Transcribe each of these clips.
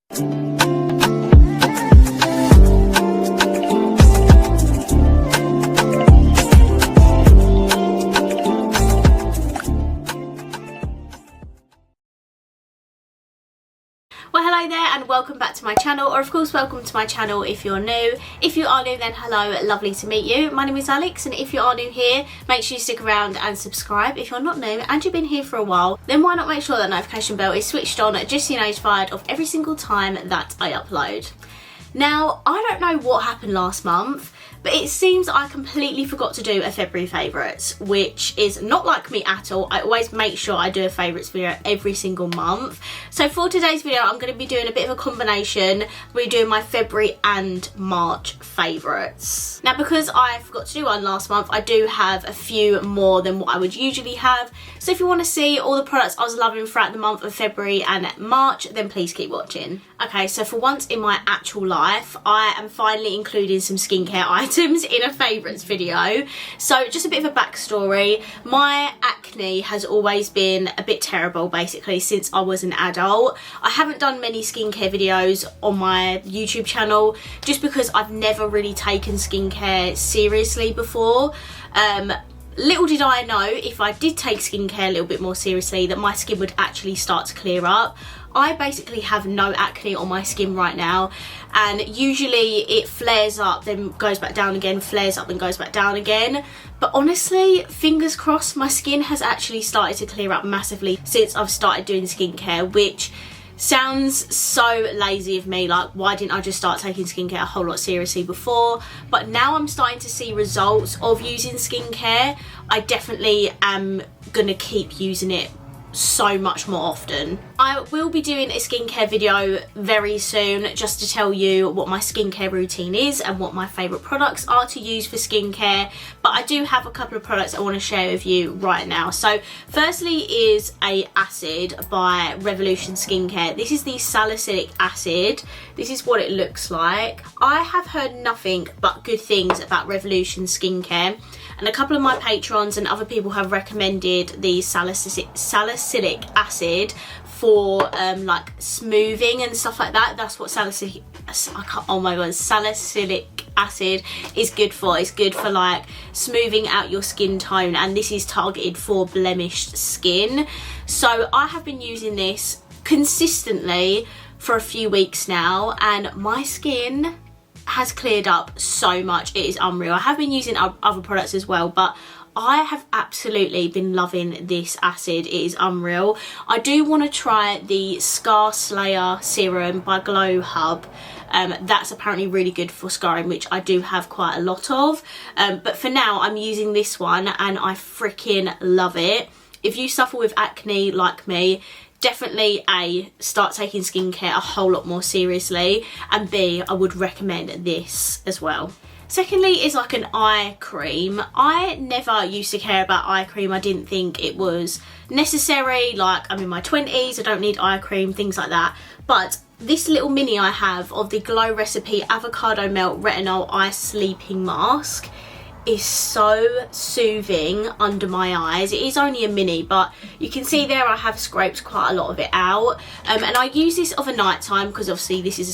Well, hello there and welcome back to my channel, or of course welcome to my channel if you're new. If you are new, then hello, lovely to meet you. My name is Alex, and if you are new here, make sure you stick around and subscribe. If you're not new and you've been here for a while, then why not make sure that notification bell is switched on just so you're notified of every single time that I upload. Now, I don't know what happened last month, but it seems I completely forgot to do a February favourites, which is not like me at all. I always make sure I do a favourites video every single month. So for today's video, I'm going to be doing a bit of a combination. We're doing my February and March favourites. Now, because I forgot to do one last month, I do have a few more than what I would usually have. So if you want to see all the products I was loving throughout the month of February and March, then please keep watching. Okay, so for once in my actual life, I am finally including some skincare items in a favourites video. So just a bit of a backstory. My acne has always been a bit terrible basically since I was an adult. I haven't done many skincare videos on my YouTube channel just because I've never really taken skincare seriously before. Little did I know, if I did take skincare a little bit more seriously, that my skin would actually start to clear up. I basically have no acne on my skin right now, and usually it flares up then goes back down again, flares up and goes back down again. But honestly, fingers crossed, my skin has actually started to clear up massively since I've started doing skincare, which sounds so lazy of me. Like, why didn't I just start taking skincare a whole lot seriously before? But now I'm starting to see results of using skincare. I definitely am gonna keep using it so much more often. I will be doing a skincare video very soon just to tell you what my skincare routine is and what my favourite products are to use for skincare, but I do have a couple of products I want to share with you right now. So firstly is a acid by Revolution Skincare. This is the salicylic acid. This is what it looks like. I have heard nothing but good things about Revolution Skincare, and a couple of my patrons and other people have recommended the salicylic acid for like smoothing and stuff like that. That's what salicylic acid is good for. It's good for like smoothing out your skin tone, and this is targeted for blemished skin. So I have been using this consistently for a few weeks now, and my skin has cleared up so much. It is unreal. I have been using other products as well, but I have absolutely been loving this acid. It is unreal. I do want to try the Scar Slayer serum by Glow Hub. That's apparently really good for scarring, which I do have quite a lot of. But for now, I'm using this one and I freaking love it. If you suffer with acne like me, definitely A, start taking skincare a whole lot more seriously, and B, I would recommend this as well. Secondly is like an eye cream. I never used to care about eye cream. I didn't think it was necessary. Like, I'm in my 20s, I don't need eye cream, things like that. But this little mini I have of the Glow Recipe Avocado Melt Retinol Eye Sleeping Mask is so soothing under my eyes. It is only a mini, but you can see there I have scraped quite a lot of it out. And I use this of a night time because obviously this is a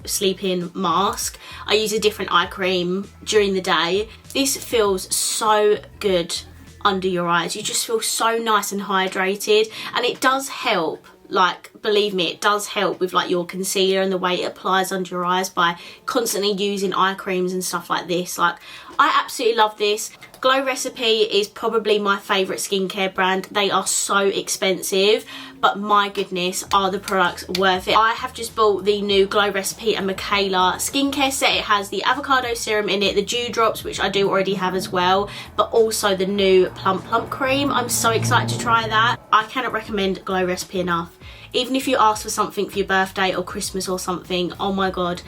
sleep-in mask. I use a different eye cream during the day. This feels so good under your eyes. You just feel so nice and hydrated, and it does help. Like, believe me, it does help with like your concealer and the way it applies under your eyes by constantly using eye creams and stuff like this. Like, I absolutely love this. Glow Recipe is probably my favourite skincare brand. They are so expensive, but my goodness, are the products worth it. I have just bought the new Glow Recipe and Michaela skincare set. It has the avocado serum in it, the dew drops, which I do already have as well, but also the new Plump cream. I'm so excited to try that. I cannot recommend Glow Recipe enough. Even if you ask for something for your birthday or Christmas or something, oh my god,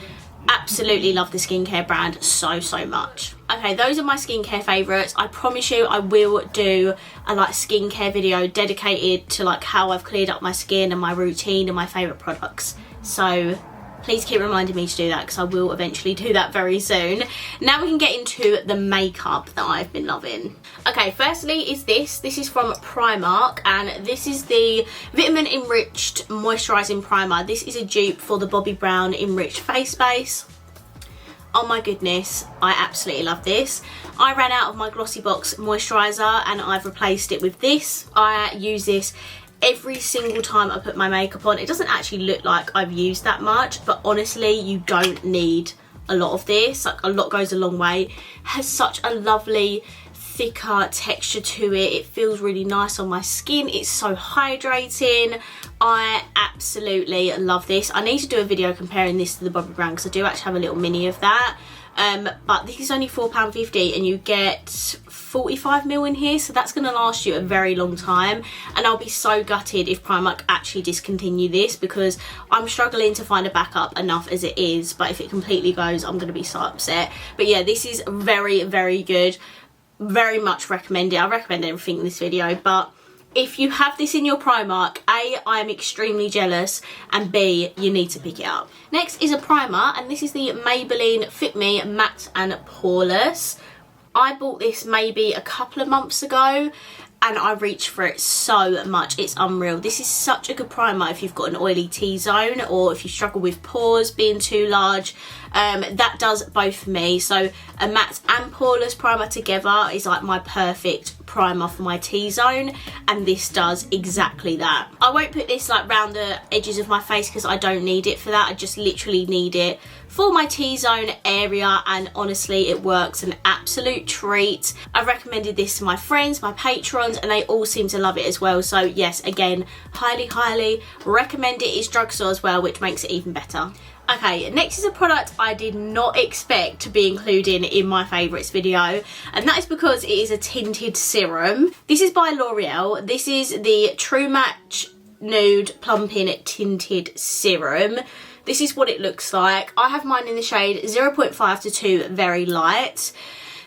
absolutely love the skincare brand so much. Okay, those are my skincare favourites. I promise you I will do a like skincare video dedicated to like how I've cleared up my skin and my routine and my favourite products. So please keep reminding me to do that because I will eventually do that very soon. Now we can get into the makeup that I've been loving. Okay, firstly is this. This is from Primark, and this is the Vitamin Enriched Moisturizing Primer. This is a dupe for the Bobbi Brown Enriched Face Base. Oh my goodness, I absolutely love this. I ran out of my Glossy Box moisturiser and I've replaced it with this. I use this every single time I put my makeup on. It doesn't actually look like I've used that much, but honestly, you don't need a lot of this. Like, a lot goes a long way. It has such a lovely thicker texture to it. It feels really nice on my skin. It's so hydrating. I absolutely love this. I need to do a video comparing this to the Bobbi Brown because I do actually have a little mini of that. But this is only £4.50 and you get 45ml in here, so that's going to last you a very long time. And I'll be so gutted if Primark actually discontinue this because I'm struggling to find a backup enough as it is, but if it completely goes, I'm going to be so upset. But yeah, this is very, very good. Very much recommend it. I recommend everything in this video, but if you have this in your Primark, A, I'm extremely jealous, and B, you need to pick it up. Next is a primer, and this is the Maybelline Fit Me Matte and Poreless. I bought this maybe a couple of months ago, and I reached for it so much. It's unreal. This is such a good primer if you've got an oily T-zone or if you struggle with pores being too large. That does both for me. So a matte and poreless primer together is like my perfect primer for my T-zone, and this does exactly that. I won't put this like round the edges of my face because I don't need it for that. I just literally need it for my T-zone area, and honestly it works an absolute treat. I've recommended this to my friends, my patrons, and they all seem to love it as well. So yes, again, highly recommend it. It's drugstore as well, which makes it even better. Okay, next is a product I did not expect to be included in my favourites video, and that is because it is a tinted serum. This is by L'Oreal. This is the True Match Nude Plumping Tinted Serum. This is what it looks like. I have mine in the shade 0.5 to 2 Very Light.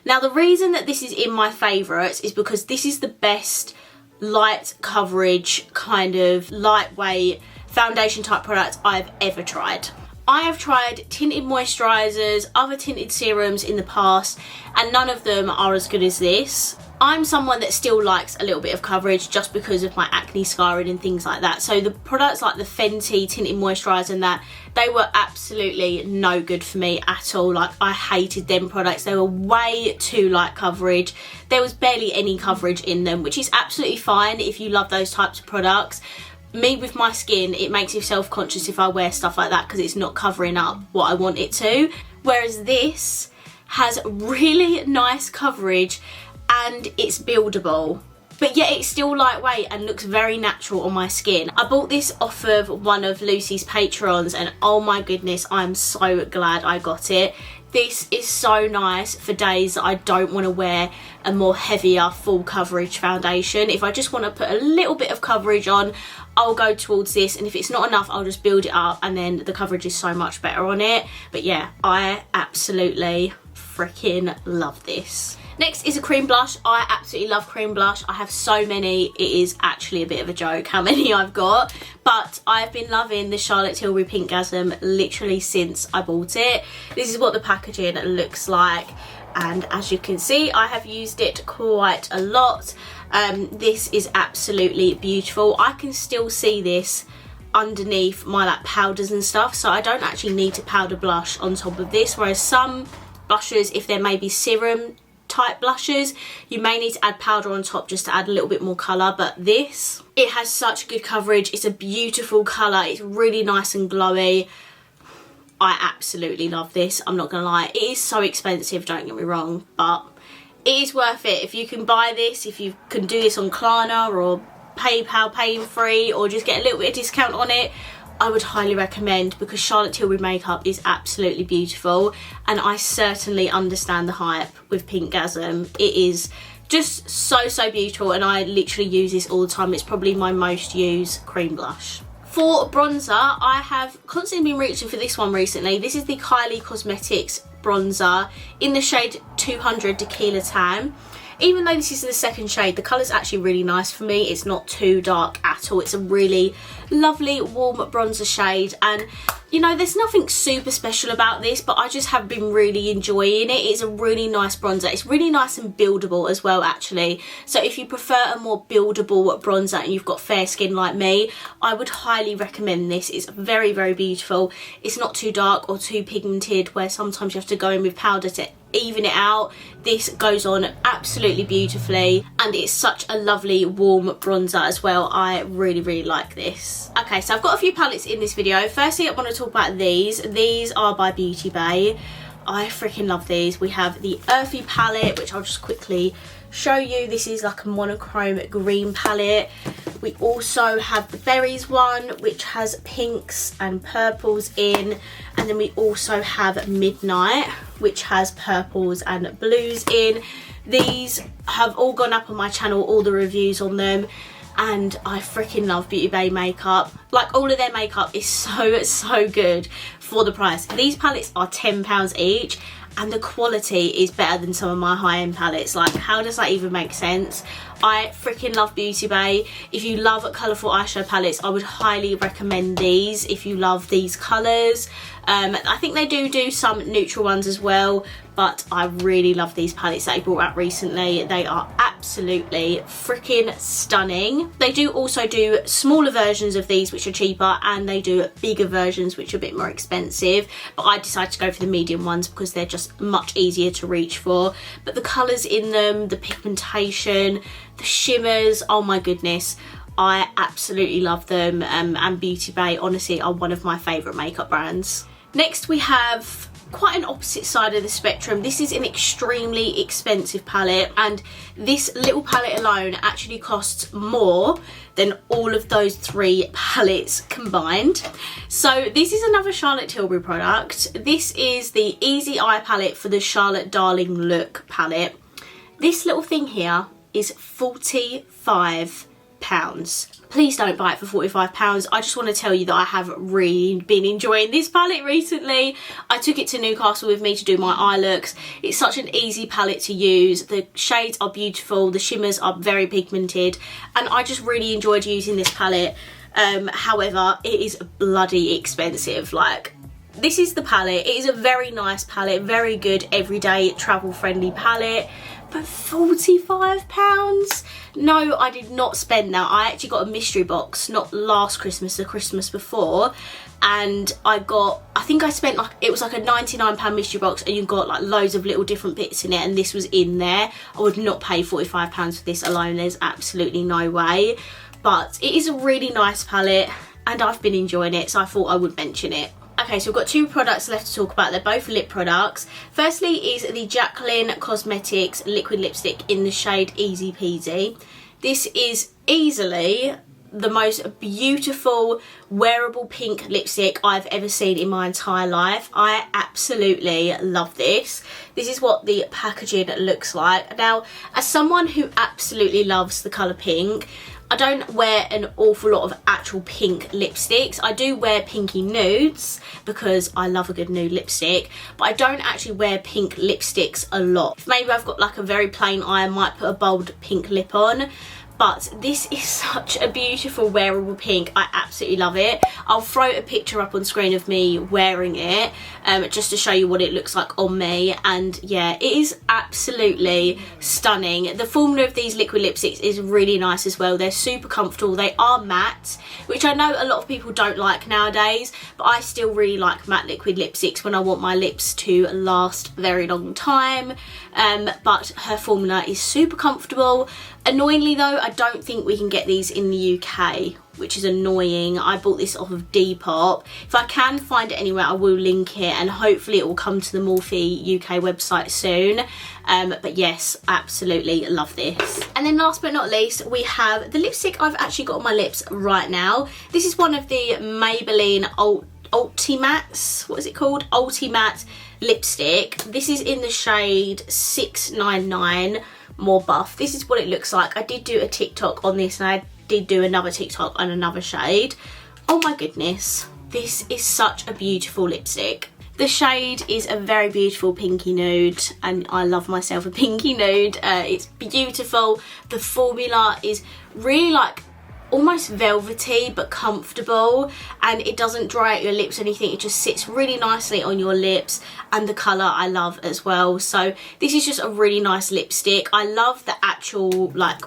Now, the reason that this is in my favourites is because this is the best light coverage, kind of lightweight foundation type product I've ever tried. I have tried tinted moisturisers, other tinted serums in the past, and none of them are as good as this. I'm someone that still likes a little bit of coverage just because of my acne scarring and things like that. So the products like the Fenty tinted moisturiser and that, they were absolutely no good for me at all. Like, I hated them products. They were way too light coverage. There was barely any coverage in them, which is absolutely fine if you love those types of products. Me, with my skin, it makes me self-conscious if I wear stuff like that because it's not covering up what I want it to. Whereas this has really nice coverage and it's buildable, but yet it's still lightweight and looks very natural on my skin. I bought this off of one of Lucy's patrons, and oh my goodness, I'm so glad I got it. This is so nice for days that I don't want to wear a more heavier full coverage foundation. If I just want to put a little bit of coverage on, I'll go towards this, and if it's not enough, I'll just build it up, and then the coverage is so much better on it. But yeah, I absolutely freaking love this. Next is a cream blush. I absolutely love cream blush. I have so many, it is actually a bit of a joke how many I've got. But I've been loving the Charlotte Tilbury Pinkgasm literally since I bought it. This is what the packaging looks like. And as you can see, I have used it quite a lot. This is absolutely beautiful. I can still see this underneath my like powders and stuff. So I don't actually need to powder blush on top of this. Whereas some blushes, if they're maybe serum type blushes, you may need to add powder on top just to add a little bit more colour. But this, it has such good coverage. It's a beautiful colour. It's really nice and glowy. I absolutely love this. I'm not gonna lie, it is so expensive, don't get me wrong, but it is worth it. If you can buy this, if you can do this on Klarna or PayPal paying free, or just get a little bit of discount on it, I would highly recommend, because Charlotte Tilbury makeup is absolutely beautiful, and I certainly understand the hype with Pinkgasm. It is just so beautiful, and I literally use this all the time. It's probably my most used cream blush. For bronzer, I have constantly been reaching for this one recently. This is the Kylie Cosmetics bronzer in the shade 200 Tequila Tan. Even though this is in the second shade, the colour's actually really nice for me. It's not too dark at all. It's a really lovely warm bronzer shade, and You know, there's nothing super special about this, but I just have been really enjoying it. It's a really nice bronzer. It's really nice and buildable as well, actually. So if you prefer a more buildable bronzer and you've got fair skin like me, I would highly recommend this. It's very, very beautiful. It's not too dark or too pigmented, where sometimes you have to go in with powder to even it out. This goes on absolutely beautifully, and it's such a lovely warm bronzer as well. I really, really like this. Okay, so I've got a few palettes in this video. Firstly, I want to talk about these. These are by Beauty Bay. I freaking love these. We have the Earthy Palette, which I'll just quickly show you. This is like a monochrome green palette. We also have the Berries one, which has pinks and purples in, and then we also have Midnight, which has purples and blues in. These have all gone up on my channel, all the reviews on them, and I freaking love Beauty Bay makeup. Like, all of their makeup is so good for the price. These palettes are £10 each, and the quality is better than some of my high-end palettes. Like, how does that even make sense? I freaking love Beauty Bay. If you love colourful eyeshadow palettes, I would highly recommend these if you love these colours. I think they do some neutral ones as well, but I really love these palettes that they brought out recently. They are absolutely freaking stunning. They do also do smaller versions of these, which are cheaper, and they do bigger versions, which are a bit more expensive, but I decided to go for the medium ones because they're just much easier to reach for. But the colours in them, the pigmentation, the shimmers, oh my goodness, I absolutely love them. And Beauty Bay honestly are one of my favourite makeup brands. Next we have quite an opposite side of the spectrum. This is an extremely expensive palette, and this little palette alone actually costs more than all of those three palettes combined. So this is another Charlotte Tilbury product. This is the Easy Eye palette for the Charlotte Darling Look palette. This little thing here is £45. Please don't buy it for £45. I just want to tell you that I have really been enjoying this palette recently. I took it to Newcastle with me to do my eye looks. It's such an easy palette to use. The shades are beautiful, the shimmers are very pigmented, and I just really enjoyed using this palette. However, it is bloody expensive. Like, this is the palette. It is a very nice palette, very good everyday travel friendly palette, but £45? No, I did not spend that. I actually got a mystery box, not last Christmas, the Christmas before, and I think I spent like, it was like a £99 mystery box, and you got like loads of little different bits in it, and this was in there. I would not pay £45 for this alone. There's absolutely no way. But it is a really nice palette, and I've been enjoying it, so I thought I would mention it. Okay, so we've got two products left to talk about. They're both lip products. Firstly is the Jaclyn Cosmetics liquid lipstick in the shade Easy Peasy. This is easily the most beautiful wearable pink lipstick I've ever seen in my entire life. I absolutely love this. This is what the packaging looks like. Now, as someone who absolutely loves the colour pink, I don't wear an awful lot of actual pink lipsticks. I do wear pinky nudes because I love a good nude lipstick, but I don't actually wear pink lipsticks a lot. Maybe I've got like a very plain eye, I might put a bold pink lip on. But this is such a beautiful wearable pink. I absolutely love it. I'll throw a picture up on screen of me wearing it just to show you what it looks like on me. And yeah, it is absolutely stunning. The formula of these liquid lipsticks is really nice as well. They're super comfortable. They are matte, which I know a lot of people don't like nowadays, but I still really like matte liquid lipsticks when I want my lips to last a very long time. But her formula is super comfortable. Annoyingly though, I don't think we can get these in the UK, which is annoying. I bought this off of Depop. If I can find it anywhere, I will link it, and hopefully it will come to the Morphe UK website soon. But yes, absolutely love this. And then last but not least, we have the lipstick I've actually got on my lips right now. This is one of the Maybelline Ultimattes. What is it called? Ultimatte lipstick. This is in the shade 699 More Buff. This is what it looks like. I did do a TikTok on this, and I did do another TikTok on another shade. Oh my goodness, this is such a beautiful lipstick. The shade is a very beautiful pinky nude, and I love myself a pinky nude. It's beautiful. The formula is really like almost velvety but comfortable, and it doesn't dry out your lips or anything. It just sits really nicely on your lips, and the colour I love as well. So this is just a really nice lipstick. I love the actual like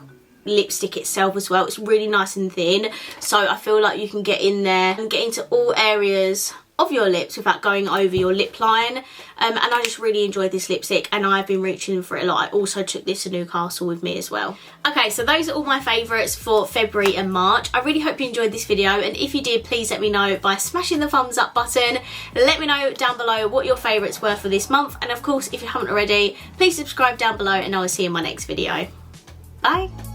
lipstick itself as well. It's really nice and thin, so I feel like you can get in there and get into all areas of your lips without going over your lip line, and I just really enjoyed this lipstick, and I've been reaching for it a lot. I also took this to Newcastle with me as well. Okay, so those are all my favourites for February and March. I really hope you enjoyed this video, and if you did, please let me know by smashing the thumbs up button. Let me know down below what your favourites were for this month, and of course if you haven't already, please subscribe down below, and I will see you in my next video. Bye.